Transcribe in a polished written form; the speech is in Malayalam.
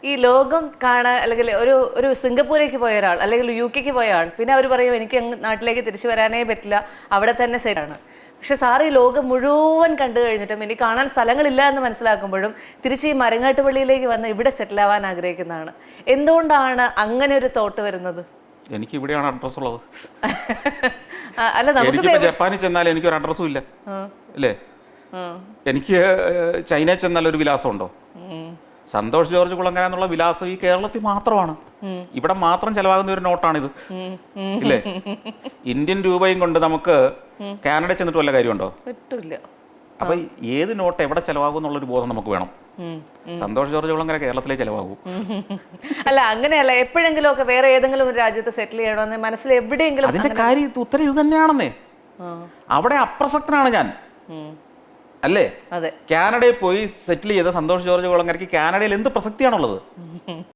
ഈ ലോകം കാണാൻ അല്ലെങ്കിൽ ഒരു സിംഗപ്പൂരേക്ക് പോയ ഒരാൾ അല്ലെങ്കിൽ UK പോയ ആൾ പിന്നെ അവർ പറയും എനിക്ക് നാട്ടിലേക്ക് തിരിച്ചു വരാനേ പറ്റില്ല, അവിടെ തന്നെ സെറ്റാണ്. പക്ഷെ സാറ് ഈ ലോകം മുഴുവൻ കണ്ടു കഴിഞ്ഞിട്ടും എനിക്ക് കാണാൻ സ്ഥലങ്ങളില്ല എന്ന് മനസ്സിലാക്കുമ്പോഴും തിരിച്ച് ഈ മരങ്ങാട്ടുപള്ളിയിലേക്ക് വന്ന് ഇവിടെ സെറ്റിൽ ആവാൻ ആഗ്രഹിക്കുന്നതാണ്. എന്തുകൊണ്ടാണ് അങ്ങനെ ഒരു തോട്ട് വരുന്നത്? എനിക്ക് ഇവിടെയാണ് അഡ്രസ് ഉള്ളത്. അല്ല, നമുക്ക് ജപ്പാനിൽ ചെന്നാൽ എനിക്കൊരു അഡ്രസ്സും ഇല്ല അല്ലേ? എനിക്ക് ചൈനയിൽ ചെന്നാൽ ഒരു വിലാസമുണ്ടോ? സന്തോഷ് ജോർജ് കുളങ്ങര എന്നുള്ള വിലാസം ഈ കേരളത്തിൽ മാത്രമാണ്. ഇവിടെ മാത്രം ചെലവാകുന്ന ഒരു നോട്ടാണിത് ഇല്ലേ? ഇന്ത്യൻ രൂപയും കൊണ്ട് നമുക്ക് കാനഡയിൽ ചെന്നിട്ട് വല്ല കാര്യമുണ്ടോ? അപ്പൊ ഏത് നോട്ട് എവിടെ ചെലവാകും എന്നുള്ളൊരു ബോധം നമുക്ക് വേണം. സന്തോഷ് ജോർജ് കുളങ്ങര കേരളത്തിലേ ചെലവാകൂ. അല്ല, അങ്ങനെയല്ല. എപ്പോഴെങ്കിലും ഒക്കെ വേറെ ഏതെങ്കിലും ഒരു രാജ്യത്ത് സെറ്റിൽ ചെയ്യണമെന്ന് മനസ്സിൽ എവിടെയെങ്കിലും അതിന്റെ കാര്യം ഉത്തരം ഇത് തന്നെയാണെന്നേ. അവിടെ അപ്രസക്തനാണ് ഞാൻ അല്ലേ? കാനഡയിൽ പോയി സെറ്റിൽ ചെയ്ത സന്തോഷ് ജോർജ് കുളങ്ങരയ്ക്ക് കാനഡയിൽ എന്ത് പ്രസക്തിയാണുള്ളത്?